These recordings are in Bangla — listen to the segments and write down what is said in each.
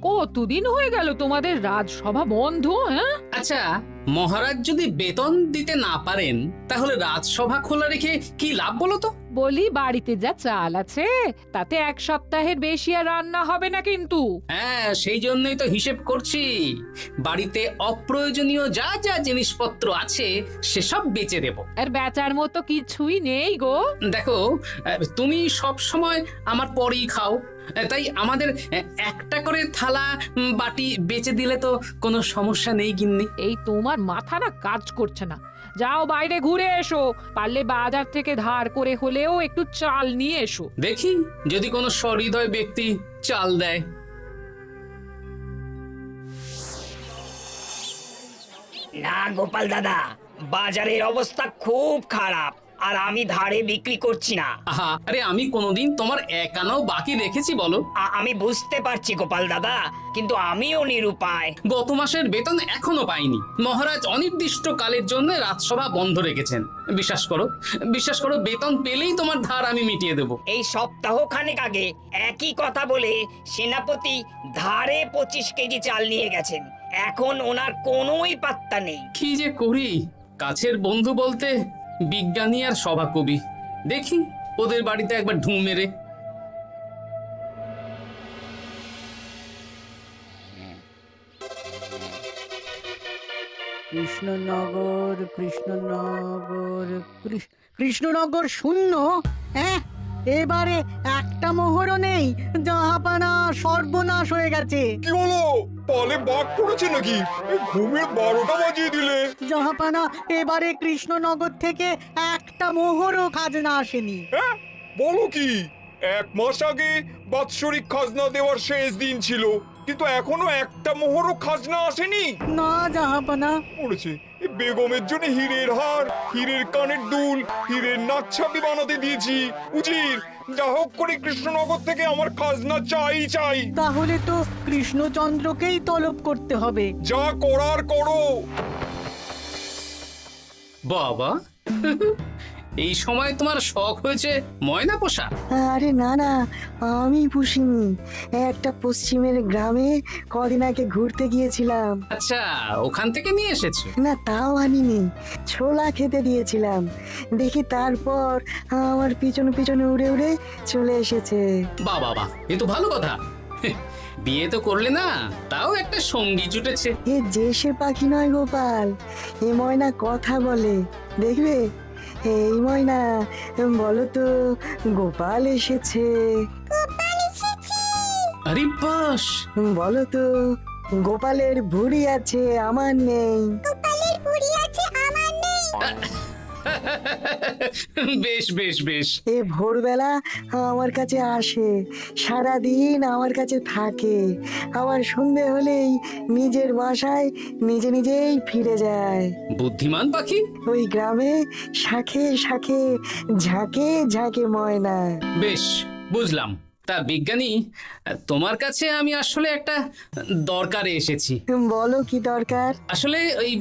কতদিন হয়ে গেল তোমাদের রাজসভা বন্ধ? হ্যাঁ, আচ্ছা, মহারাজ যদি বেতন দিতে না পারেন তাহলে রাজসভা খোলা রেখে কি লাভ বলো তো? বলি বাড়িতে যা চাল আছে তাতে এক সপ্তাহের বেশি আর রান্না হবে না কিন্তু। হ্যাঁ, সেই জন্যই তো হিসেব করছি। বাড়িতে অপ্রয়োজনীয় যা যা জিনিসপত্র আছে সেসব বেচে দেব। আর বেচার মতো কিছুই নেই গো। দেখো, তুমি সব সময় আমার পরেই খাও, তাই আমাদের একটা করে থালা বাটি বেচে দিলে তো কোনো সমস্যা নেই গিন্নি। এই তোমার মাথা না কাজ করছে না। যাও বাইরে ঘুরে এসো, পারলে বাজার থেকে ধার করে হলেও একটু চাল নিয়ে এসো। দেখি যদি কোনো সহৃদয় ব্যক্তি চাল দেয়। না গোপাল দাদা, বাজারের অবস্থা খুব খারাপ, আর আমি ধারে বিক্রি করছি না। আহা, আরে আমি কোনোদিন তোমার একানাও বাকি রেখেছি বলো? আমি বুঝতে পারছি গোপাল দাদা, কিন্তু আমিও নিরুপায়। গত মাসের বেতন এখনো পাইনি। মহারাজ অনির্দিষ্ট কালের জন্য রাজসভা বন্ধ রেখেছেন। বিশ্বাস করো, বিশ্বাস করো, বেতন পেলেই তোমার ধার আমি মিটিয়ে দেব। এই সপ্তাহ খানেক আগে একই কথা বলে সেনাপতি ধারে 25 কেজি চাল নিয়ে গেছেন। এখন ওনার কোনোই পাত্তা নেই। কি যে করি, কাছের বন্ধু বলতে বিজ্ঞানী আর সভাকবি। দেখি ওদের বাড়িতে একবার ঢুঁ মেরে। কৃষ্ণনগর কৃষ্ণনগর কৃষ্ণনগর শূন্য। হ্যাঁ, এবারে একটা মোহরও নেই। জাহাপানা সর্বনাশ হয়ে গেছে। কি হলো? পালে বাঘ পড়েছে নাকি? এই ঘুমের 12টা বাজিয়ে দিলে। জাহাপানা, এবারে কৃষ্ণনগর থেকে একটা মোহরও খাজনা আসেনি। হ্যাঁ, বলো কি? 1 মাস আগে বাৎসরিক খাজনা দেওয়ার শেষ দিন ছিল, কিন্তু এখনো একটা মোহরও খাজনা আসেনি। না জাহাপানা। পড়েছে এই বেগমের জন্য হীরের হার, হীরের কানের দুল, হীরের নাকছাবি বানাতে দিয়েছি। উজির, যা হোক করে কৃষ্ণনগর থেকে আমার খাজনা চাই চাই। তাহলে তো কৃষ্ণচন্দ্রকেই তলব করতে হবে। যা করার করো। বাবা, এই সময় তোমার শখ হয়েছে ময়না পোষা? আরে না না, আমি পুষিনি। একটা পশ্চিমের গ্রামে কদিন আগে ঘুরতে গিয়েছিলাম। আচ্ছা, ওখান থেকে নিয়ে এসেছো? না, তাও আনিনি, ছোলা খেতে দিয়েছিলাম। দেখি তারপর আমার পিছনে পিছনে উড়ে উড়ে চলে এসেছে। বাহ বাহ বাহ, এ তো ভালো কথা। বিয়ে তো করলে না, তাও একটা সঙ্গী জুটেছে। এ যে সে পাখি নয় গোপাল, এ ময়না কথা বলে, দেখবে। এই ময়না, বলো তো গোপাল এসেছে। আরে বাস, বলো তো গোপালের ভুঁড়ি আছে আমার নেই। বেশ বেশ বেশ। এ ভোরবেলা আমার কাছে আসে, সারাদিন আমার কাছে থাকে, আবার সন্ধে হলেই নিজের বাসায় নিজে নিজেই ফিরে যায়। বুদ্ধিমান পাখি। ওই গ্রামে শাখে শাখে ঝাঁকে ঝাঁকে ময়না। বেশ, বুঝলাম। তা বিজ্ঞানী, তোমার কাছে আমি আসলে একটা দরকারে এসেছি। বলো কি দরকার? আসলে ওই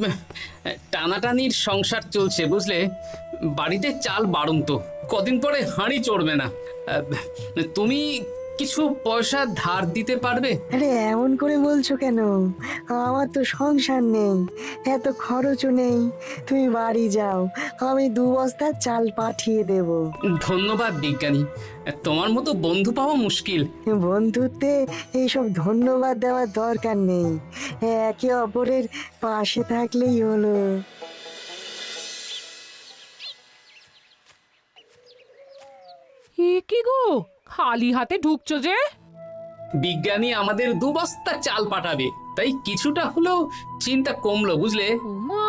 টানাটানির সংসার চলছে, বুঝলে। বাড়িতে চাল বাড়ন্ত, কদিন পরে হাঁড়ি চড়বে না। তুমি কিছু পয়সা ধার দিতে পারবে? আরে এমন করে বলছো কেন? আমার তো সংসার নেই, এত খরচও নেই। তুমি বাড়ি যাও, আমি 2 বস্তা চাল পাঠিয়ে দেব। ধন্যবাদ বিজ্ঞানী, তোমার মতো বন্ধু পাওয়া মুশকিল। বন্ধুত্বে এইসব ধন্যবাদ দেওয়ার দরকার নেই, একে অপরের পাশে থাকলেই হলো। এ কি গো, খালি হাতে ঢুকছো যে? বিজ্ঞানী আমাদের 2 বস্তা চাল পাঠাবে, তাই কিছুটা হলেও চিন্তা কমলো, বুঝলে। ওমা,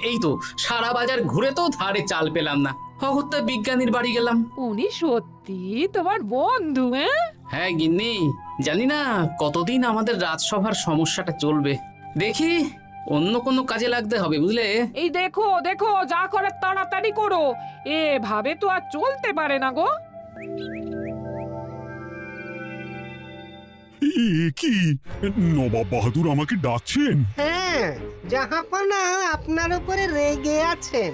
এই তো সারা বাজার ঘুরে তো ধারে চাল পেলাম না, অগত্যা বিজ্ঞানীর বাড়ি গেলাম। উনি সত্যি তোমার বন্ধু? হ্যাঁ গিন্নি, জানি না কতদিন আমাদের রাজসভার সমস্যাটা চলবে। দেখি অন্য কোনো কাজে লাগতে হবে, বুঝলে। এই দেখো দেখো, যা করার তাড়াতাড়ি করো, এভাবে তো আর চলতে পারে না গো। কি নবাব বাহাদুর আমাকে ডাকছেন? হ্যাঁ, জাহাপনা আপনার উপরে রেগে আছেন।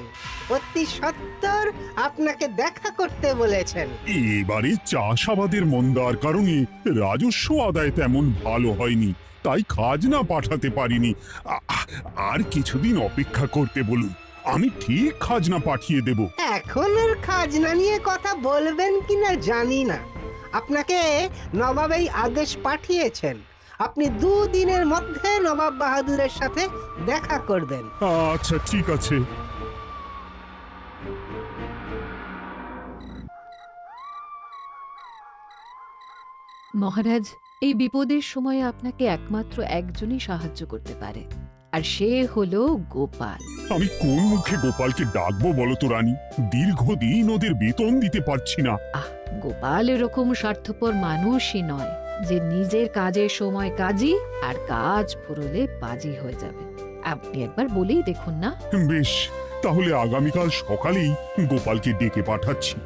অতি সত্বর আপনাকে দেখা করতে বলেছেন। এবারে চাষাবাদের মন্দার কারণে রাজস্ব আদায় তেমন ভালো হয়নি, তাই খাজনা পাঠাতে পারিনি। আর কিছুদিন অপেক্ষা করতে বলুন, আমি ঠিক খাজনা পাঠিয়ে দেব। এখন আর খাজনা নিয়ে কথা বলবেন কিনা জানি না। আপনাকে নবাব এই আদেশ পাঠিয়েছেন, আপনি 2 দিনের মধ্যে নবাব বাহাদুরের সাথে দেখা করবেন। আচ্ছা ঠিক আছে। মহারাজ, এই বিপদের সময় আপনাকে একমাত্র একজনই সাহায্য করতে পারে, আর সে হলো গোপাল। আমি কোন মুখে গোপালকে ডাকবো বলো তো রানী? দীর্ঘদিন ওদের বেতন দিতে পারছি না। গোপাল এরকম স্বার্থপর মানুষই নয় যে নিজের কাজের সময় কাজী আর কাজ ফুরলে বাজি হয়ে যাবে। আপনি একবার বলেই দেখুন না। বেশ, তাহলে আগামীকাল সকালেই গোপালকে ডেকে পাঠাচ্ছি।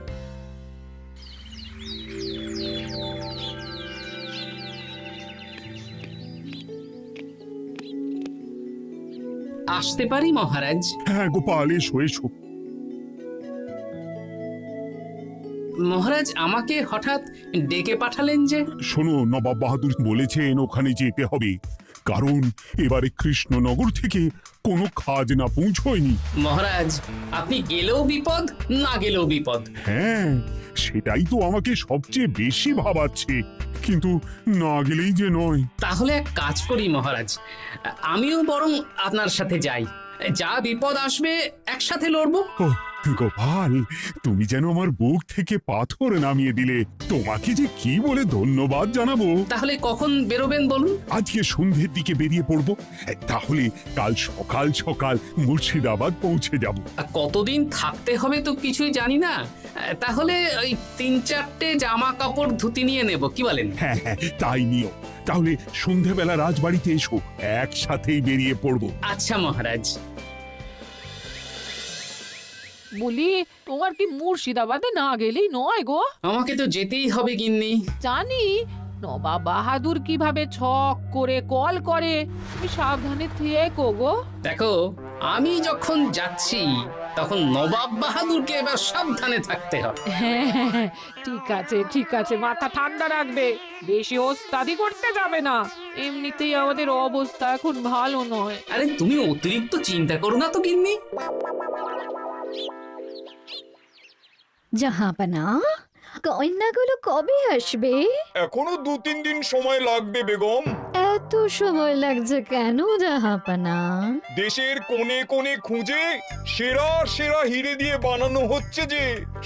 আসতে পারি মহারাজ? হ্যাঁ গোপাল, এসো এসো। মহারাজ, আমাকে হঠাৎ ডেকে পাঠালেন যে? শোনো, নবাব বাহাদুর বলেছেন ওখানে যেতে হবে, কারণ এবারে কৃষ্ণনগর থেকে কোনো খাজনা পৌঁছয়নি। মহারাজ, আপনি গেলেও বিপদ, না গেলেও বিপদ। হ্যাঁ, সেটাই তো আমাকে সবচেয়ে বেশি ভাবাচ্ছে, কিন্তু না গেলেই যে নয়। তাহলে এক কাজ করি মহারাজ, আমিও বরং আপনার সাথে যাই। যা বিপদ আসবে একসাথে লড়বো। ও গোপাল, তুমি যেন আমার বুক থেকে পাথর নামিয়ে দিলে। তোমাকে যে কি বলে ধন্যবাদ জানাবো। তাহলে কখন বেরোবেন বলুন? আজকে সন্ধ্যের দিকে বেরিয়ে পড়বো, তাহলে কাল সকাল সকাল মুর্শিদাবাদ পৌঁছে যাব। কতদিন থাকতে হবে তো কিছুই জানি না, তাহলে ওই 3-4টে জামা কাপড় ধুতি নিয়ে নেব, কি বলেন? হ্যাঁ হ্যাঁ, তাই নিও। তাহলে সন্ধ্যেবেলা রাজবাড়িতে এসো, একসাথেই বেরিয়ে পড়বো। আচ্ছা মহারাজ। বলি, তোমার কি মুর্শিদাবাদে না গেলেই নয় গো? আমাকে তো যেতেই হবে গিন্নি। জানি নবাব বাহাদুর কিভাবে ছক করে কল করে, তুমি সাবধানে থেকো গো। দেখো, আমি যখন যাচ্ছি তখন নবাব বাহাদুরকে এবার সাবধানে থাকতে হবে। হ্যাঁ, ঠিক আছে ঠিক আছে, মাথা ঠান্ডা রাখবে, বেশি ওস্তাদি করতে যাবে না। এমনিতেই আমাদের অবস্থা এখন ভালো নয়। আরে তুমি অতিরিক্ত চিন্তা করো না তো গিন্নি। জাহাপনা, গয়নাগুলো কবে আসবে? এখনো 2-3 দিন সময় লাগবে বেগম। এত সময় লাগছে কেন জাহাপনা? দেশের কোণে কোণে খুঁজে সেরা সেরা হিরে দিয়ে বানানো হচ্ছে যে,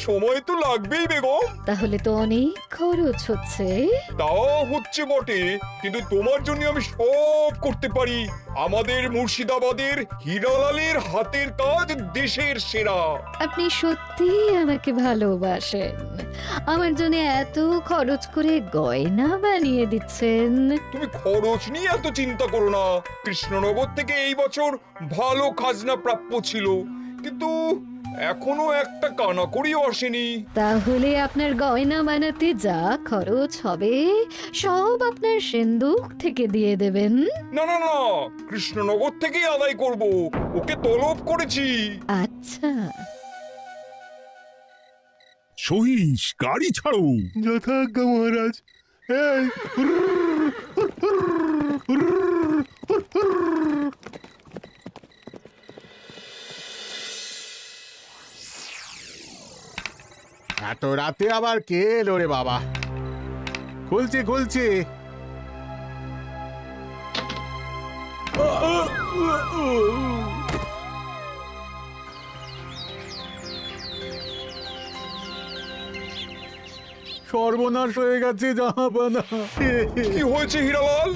সময় তো লাগবেই বেগম। তাহলে তো অনেক খরচ হচ্ছে। তাও হচ্ছে বটে, কিন্তু তোমার জন্য আমি সব করতে পারি। আমাদের মুর্শিদাবাদের হীরালালের হাতের কাজ দেশের সেরা। আপনি সত্যি আমাকে ভালোবাসেন, আমার জন্য এত খরচ করে গয়না বানিয়ে দিচ্ছেন। তুমি খরচ নিয়ে এত চিন্তা করো না। কৃষ্ণনগর থেকে এই বছর ভালো খাজনা প্রাপ্য ছিল, কিন্তু এখনো একটা কানাকড়িও আসেনি। তাহলে আপনার গয়না বানাতে যা খরচ হবে সব আপনার সিন্দুক থেকে দিয়ে দেবেন? না না না, কৃষ্ণনগর থেকেই আদায় করব, ওকে তলব করেছি। আচ্ছা। সহিস, গাড়ি ছাড়ো। যথাজ্ঞা মহারাজ। এত রাতে আবার কে এলো রে বাবা? খুলছি খুলছি। সর্বনাশ হয়ে গেছে জাহাপানা। কি হয়েছে হীরালাল?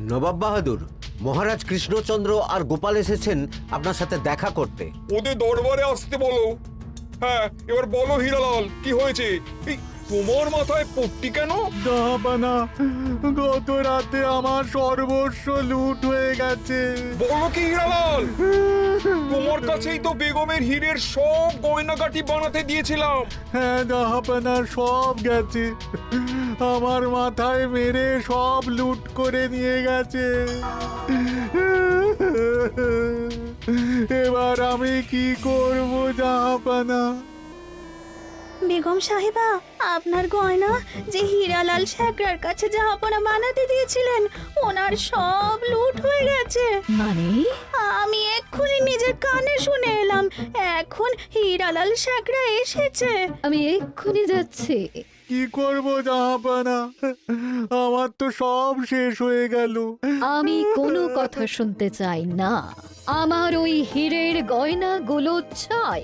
নবাব বাহাদুর, মহারাজ কৃষ্ণচন্দ্র আর গোপাল এসেছেন আপনার সাথে দেখা করতে। ওদের দরবারে আসতে বলো। হ্যাঁ, এবার বলো হীরালাল, কি হয়েছে? তোমার মাথায় পট্টি কেন? জাহাপানা, গত রাতে আমার সর্বস্ব লুট হয়ে গেছে। বলো কি হীরালাল? তোমার কাছেই তো বেগমের হীরের সব গয়নাগাটি বানাতে দিয়েছিলাম। হ্যাঁ জাহাপানা, সব গেছে। আমার মাথায় মেরে সব লুট করে নিয়ে গেছে। এবার আমি কি করব জাহাপানা? বেগম সাহেবা, আপনার গয়না যে হীরালাল শেখরার কাছে জাহাপনা বানাতে দিয়েছিলেন, ওনার সব লুট হয়ে গেছে। মানে আমি এক্ষুনি নিজের কানে শুনে এলাম, এখন হীরালাল শেখরা এসেছে। আমি এক্ষুনি যাচ্ছি। কি করব জাহাপানা? আমার তো সব শেষ হয়ে গেল। আমি কোনো কথা শুনতে চাই না। আমার ওই হীরের গয়নাগুলো চাই।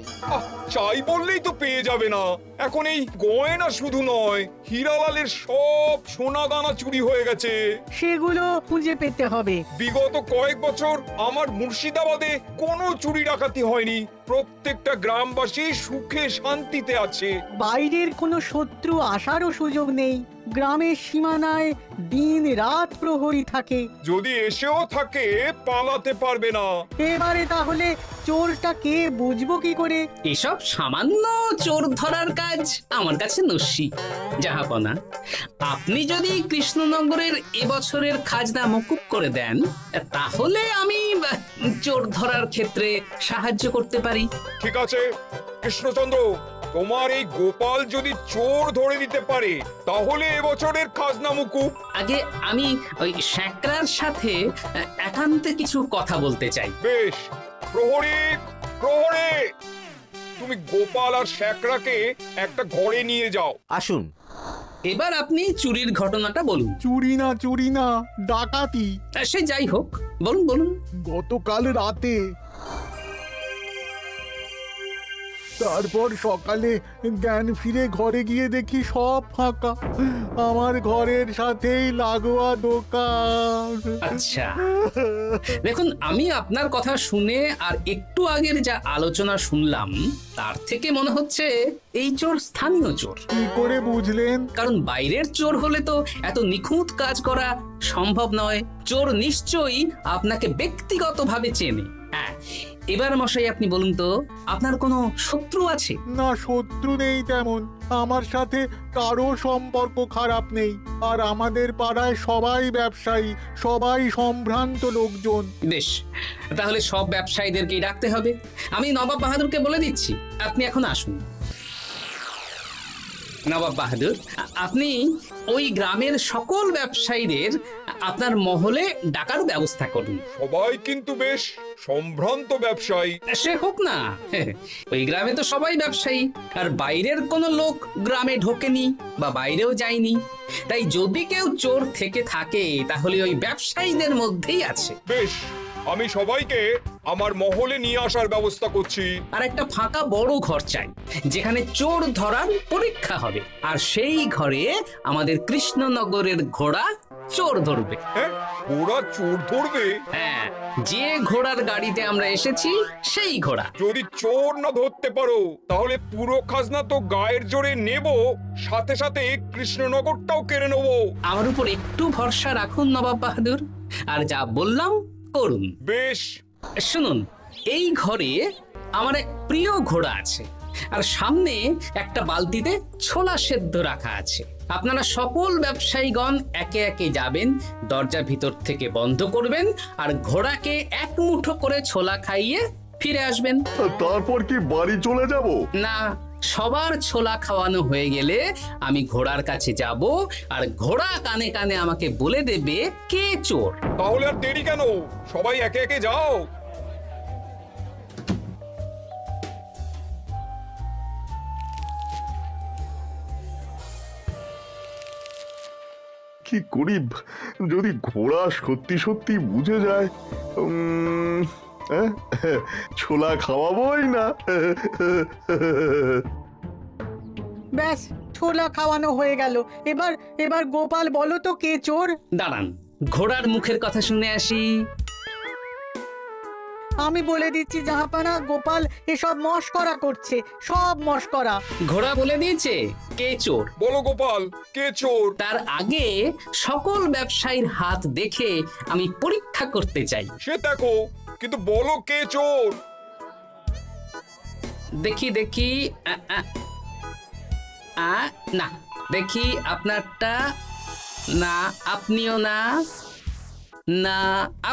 চাই বললেই তো পেয়ে যাবে না। এখন এই গয়না শুধু নয়, হীরালালের সব সোনা দানা চুরি হয়ে গেছে। সেগুলো খুঁজে পেতে হবে। বিগত কয়েক বছর আমার মুর্শিদাবাদে কোনো চুরি ডাকাতি হয়নি। প্রত্যেকটা গ্রামবাসী সুখে শান্তিতে আছে। বাইরের কোনো শত্রু আসারও সুযোগ নেই। গ্রামের সীমানায় দিন রাত প্রহরী থাকে। যদি এসেও থাকে, পালাতে পারবে না। এবারে তাহলে চোরটা কে বুঝবো কি করে? এসব সামান্য চোর ধরার কাজ আমার কাছে নস্যি। জাহাপনা, আপনি যদি কৃষ্ণনগরের এবছরের খাজনা মকুব করে দেন, তাহলে আমি চোর ধরার ক্ষেত্রে সাহায্য করতে পারি। ঠিক আছে কৃষ্ণচন্দ্র, তোমার এই গোপাল যদি চোর ধরে দিতে পারে, তাহলে এবছরের খাজনা মুকুব। আগে আমি ওই শেখরার সাথে একান্তে কিছু কথা বলতে চাই। বেশ, প্রহরী প্রহরী, তুমি গোপাল আর শেখরাকে একটা ঘরে নিয়ে যাও। আসুন। এবার আপনি চুরির ঘটনাটা বলুন। চুরি না, ডাকাতি। সে যাই হোক, বলুন বলুন। গতকাল রাতে, তারপর সকালে জ্ঞান ফিরে ঘরে গিয়ে দেখি সব ফাঁকা। আমার ঘরের সাথেই লাগোয়া দোকান। আচ্ছা, দেখুন, আমি আপনার কথা শুনে আর একটু আগের যা আলোচনা শুনলাম, তার থেকে মনে হচ্ছে এই চোর স্থানীয় চোর। কি করে বুঝলেন? কারণ বাইরের চোর হলে তো এত নিখুঁত কাজ করা সম্ভব নয়। চোর নিশ্চয়ই আপনাকে ব্যক্তিগতভাবে চেনে। হ্যাঁ, এবার মশাই আপনি বলুন তো, আপনার কোনো শত্রু আছে? না, শত্রু নেই তেমন। আমার সাথে কারো সম্পর্ক খারাপ নেই। আর আমাদের পাড়ায় সবাই ব্যবসায়ী, সবাই সম্ভ্রান্ত লোকজন। বেশ, তাহলে সব ব্যবসায়ীদেরকেই ডাকতে হবে। আমি নবাব বাহাদুরকে বলে দিচ্ছি, আপনি এখন আসুন। নবাব বাহাদুর, আপনি ওই গ্রামের সকল ব্যবসায়ীদের আপনার মহলে ডাকার ব্যবস্থা করুন। সবাই কিন্তু বেশ সম্ভ্রান্ত ব্যবসায়ী। সে হোক না, ওই গ্রামে তো সবাই ব্যবসায়ী, আর বাইরের কোনো লোক গ্রামে ঢোকেনি বা বাইরেও যায়নি। তাই যদি কেউ চোর থেকে থাকে, তাহলে ওই ব্যবসায়ীদের মধ্যেই আছে। বেশ, আমি সবাইকে আমার মহলে নিয়ে আসার ব্যবস্থা করছি। আর একটা ফাঁকা বড় ঘর চাই, যেখানে চোর ধরার পরীক্ষা হবে। আর সেই ঘরে আমাদের কৃষ্ণনগরের ঘোড়া চোর ধরবে। হ্যাঁ, ঘোড়া চোর ধরবে? হ্যাঁ, যে ঘোড়ার গাড়িতে আমরা এসেছি সেই ঘোড়া। যদি চোর না ধরতে পারো, তাহলে পুরো খাজনা তো গায়ের জোরে নেব, সাথে সাথে কৃষ্ণনগরটাও কেড়ে নেব। আমার উপর একটু ভরসা রাখুন নবাব বাহাদুর, আর যা বললাম করুন। বেশ, শুনুন, এই ঘরে আমার এক প্রিয় ঘোড়া আছে, আর সামনে একটা বালতিতে ছোলা সেদ্ধ রাখা আছে। আপনারা সকল ব্যবসায়ীগণ একে একে যাবেন, দরজা ভিতর থেকে বন্ধ করবেন, আর ঘোড়াকে এক মুঠো করে ছোলা খাইয়ে ফিরে আসবেন। তারপর কি বাড়ি চলে যাব? না, সবার ছোলা খাওয়ানো হয়ে গেলে আমি ঘোড়ার কাছে যাব, আর ঘোড়া কানে কানে আমাকে বলে দেবে কে চোর। তাহলে আর দেরি কেন, সবাই একে একে যাও। কি করি যদি ঘোড়া সত্যি সত্যি বুঝে যায়? ছোলা খাওয়াবোই না। ব্যাস, ছোলা খাওয়ানো হয়ে গেল। এবার এবার গোপাল বলো তো কে চোর? দাঁড়ান, ঘোড়ার মুখের কথা শুনে আসি। আমি বলে দিচ্ছি জাহাপানা, গোপাল এসব মস্করা করছে, সব মস্করা। ঘোড়া বলে দিয়েছে কে চোর। বলো গোপাল, কে চোর? তার আগে সকল ব্যবসায়ীর হাত দেখে আমি পরীক্ষা করতে চাই। সে দেখো, কিন্তু বলো কে চোর? দেখি দেখি না, দেখি আপনারটা। না, আপনিও না। না,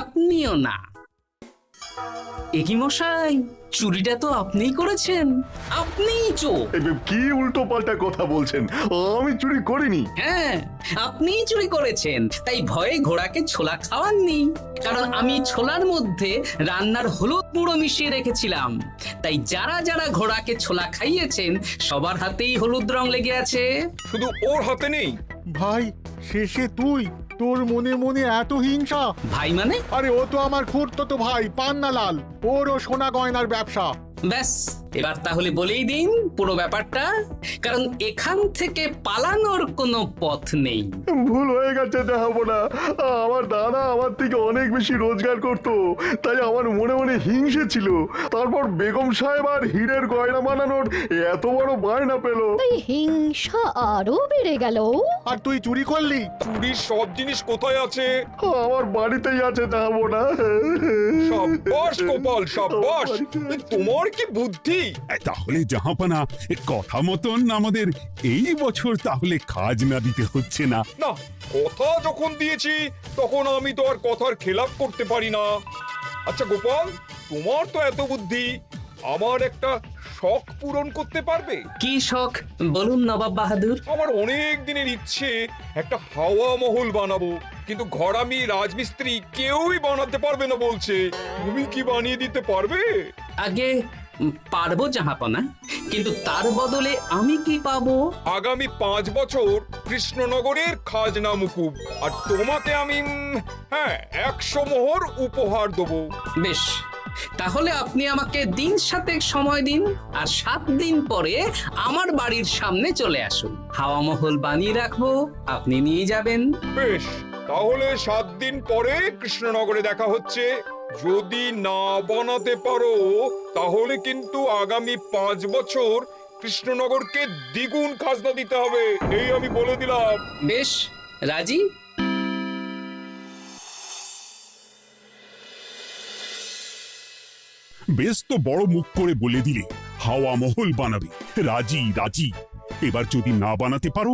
আপনিও না। একই মশাই, চুরিটা তো আপনিই করেছেন, আপনিই চোর। কি উল্টো পাল্টা কথা বলছেন? আমি চুরি করিনি। হ্যাঁ, আপনিই চুরি করেছেন, তাই ভয়ে ঘোড়াকে ছোলা খাওয়াননি। কারণ আমি ছোলার মধ্যে রান্নার হলুদ গুঁড়ো মিশিয়ে রেখেছিলাম, তাই যারা যারা ঘোড়াকে ছোলা খাইয়েছেন সবার হাতেই হলুদ রং লেগে আছে। শুধু ওর হাতে নেই। ভাই, শেষে তুই? তোর মনে মনে এত হিংসা? ভাই মানে? আরে ও তো আমার খুড়তো ভাই পান্নালাল, ওরও সোনা গয়নার ব্যবসা। ব্যাস, এবার তাহলে বলেই দিন পুরো ব্যাপারটা, কারণ এখান থেকে পালানোর কোনো পথ নেই। ভুল হয়ে গেছে জাহাপনা, আমার দাদা আমার থেকে অনেক বেশি রোজগার করতো, তাই আমার মনে মনে হিংসে ছিল। তারপর বেগম সাহেব আর হীরের গয়না বানানোর এত বড় বায়না পেল, তাই হিংসা আরো বেড়ে গেল। আর তুই চুরি করলি? চুরির সব জিনিস কোথায় আছে? আমার বাড়িতেই আছে জাহাপনা। সাব্বাস গোপাল, সাব্বাস। তোমার কি বুদ্ধি! তাহলে জাহাপানা, কথা মতন আমাদের এই বছর তাহলে খাজনা দিতে হচ্ছে না। না, কথা যখন দিয়েছি তখন আমি তো আর কথার খেলাপ করতে পারি না। আচ্ছা গোপাল, তোমার তো এত বুদ্ধি, আমার একটা শখ পূরণ করতে পারবে? কি শখ বলুন নবাব বাহাদুর। আমার অনেক দিনের ইচ্ছে একটা হাওয়া মহল বানাবো, কিন্তু ঘরামি রাজমিস্ত্রি কেউই বানাতে পারবে না বলছে। তুমি কি বানিয়ে দিতে পারবে? আগে পারবো জাহাপনা, কিন্তু তার বদলে আমি কি পাবো? আগামী 5 বছর কৃষ্ণনগরের খাজনা মুকুব, আর তোমাকে আমি 100 মোহর উপহার দেবো। বেশ, তাহলে আপনি আমাকে দিন 7 সময় দিন, আর 7 দিন পরে আমার বাড়ির সামনে চলে আসুন। হাওয়া মহল বানিয়ে রাখবো, আপনি নিয়ে যাবেন। বেশ, তাহলে 7 দিন পরে কৃষ্ণনগরে দেখা হচ্ছে। যদি না বানাতে পারো তাহলে কিন্তু আগামী 5 বছর কৃষ্ণনগরকে দ্বিগুণ খাজনা দিতে হবে, এই আমি বলে দিলাম। বেশ, রাজি। বেশ তো বড় মুখ করে বলে দিলে হাওয়া মহল বানাবে। রাজি রাজি। এবার যদি না বানাতে পারো,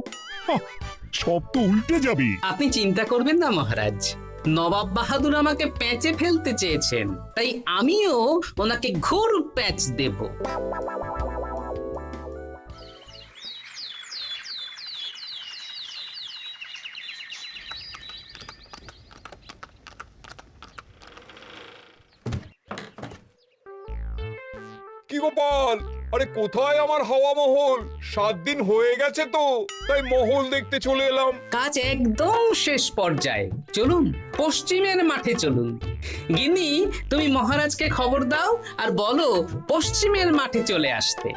সব তো উল্টে যাবে। আপনি চিন্তা করবেন না মহারাজ, নবাব বাহাদুর আমাকে প্যাঁচে ফেলতে চেয়েছেন, তাই আমিও ওনাকে ঘোর প্যাঁচ দেব। কি গোপাল, আরে কোথায় আমার হাওয়া মহল? 7 দিন হয়ে গেছে তো, তাই মহল দেখতে চলে এলাম। কাজ একদম শেষ পর্যায়ে, চলুন পশ্চিমের মাঠে চলুন। গিন্নি, তুমি মহারাজকে খবর দাও আর বলো পশ্চিমের মাঠে চলে আসতে।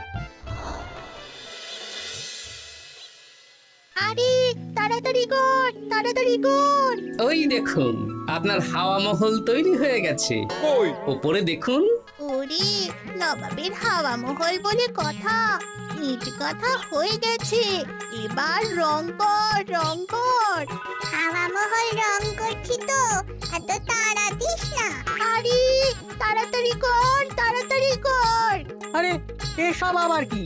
আরে তাড়াতাড়ি কর, তাড়াতাড়ি কর। ওই দেখুন, আপনার হাওয়া মহল তৈরি হয়ে গেছে। কই? উপরে দেখুন। ওরে, নবাবের হাওয়া মহল বলে কথা, ইট কথা হয়ে গেছে। এবার রং কর, রং কর। হাওয়া মহল রং করছি তো, এত তাড়া দিস না। আরে তাড়াতাড়ি কর, তাড়াতাড়ি কর। আরে এসব আবার কি?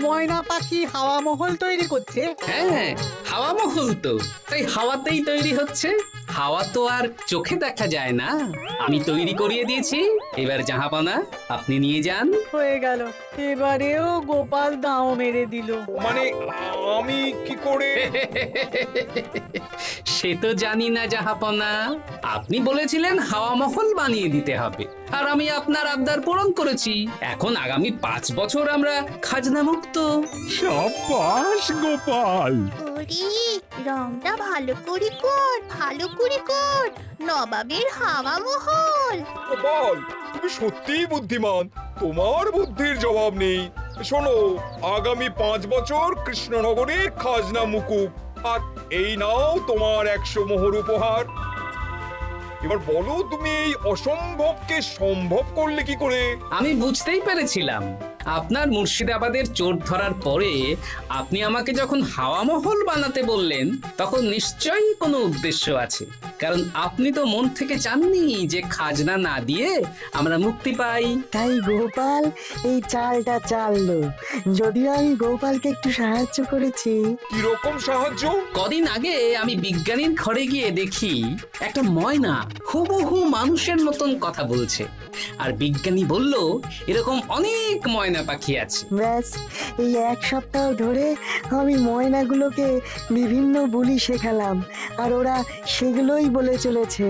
ময়না পাখি হাওয়া মহল তৈরি করছে? হ্যাঁ, হাওয়া মহল তো, তাই হাওয়াতেই তৈরি হচ্ছে। হাওয়া তো আর চোখে দেখা যায় না, আমি তৈরি করিয়ে দিয়েছি। এবার জাহাপানা আপনি নিয়ে যান। হয়ে গেল, এবারেও গোপাল দাও মেরে দিল। মানে আমি কি করে? সে তো জানি না জাহাপনা, আপনি বলেছিলেন হাওয়া মহল বানিয়ে দিতে হবে, আর আমি আপনার আবদার পূরণ করেছি। এখন আগামী 5 বছর আমরা খাজনা মুক্ত। সাব্বাস গোপাল। ওরে, রংটা ভালো করে কর, ভালো করে কর। নবাবের হাওয়া মহল। গোপাল, তুমি সত্যিই বুদ্ধিমান, তোমার বুদ্ধির জবাব নেই। শোনো, আগামী 5 বছর কৃষ্ণনগরের খাজনা মুকুব, আর এই নাও তোমার 100 মোহর উপহার। এবার বলো তুমি এই অসম্ভবকে সম্ভব করলে কি করে? আমি বুঝতেই পেরেছিলাম আপনার মুর্শিদাবাদের চোর ধরার পরে আপনি আমাকে যখন হাওয়া মহল বানাতে বললেন তখন নিশ্চয়ই কোনো উদ্দেশ্য আছে, কারণ আপনি তো মন থেকে চাননি যে খাজনা না দিয়ে আমরা মুক্তি পাই। তাই গোপাল এই চালটা চাললো। যদিও আমি গোপালকে একটু সাহায্য করেছি। কিরকম সাহায্য? কদিন আগে আমি বিজ্ঞানীর ঘরে গিয়ে দেখি একটা ময়না হুবহু মানুষের মতন কথা বলছে, আর বিজ্ঞানী বলল এরকম অনেক ময়না পাখি আছে। ব্যাস এই এক সপ্তাহ ধরে আমি ময়নাগুলোকে বিভিন্ন বুলি শেখালাম, আর ওরা সেগুলোই বলে চলেছে।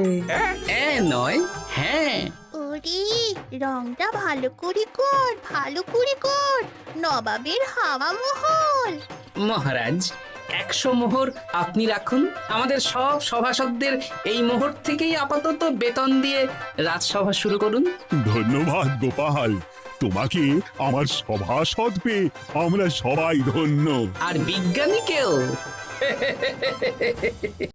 নয় হ্যাঁ। ওরে রংটা ভালো করে কর, ভালো করে কর, নবাবের হাওয়া মহল। মহারাজ 100 মোহর আপনি রাখুন। আমাদের সব সভাসদদের এই মোহর থেকেই আপাতত বেতন দিয়ে রাজসভা শুরু করুন। ধন্যবাদ গোপাল, তোমাকে আমার সভাসদ পেয়ে আমরা সবাই ধন্য। আর বিজ্ঞানীকেও।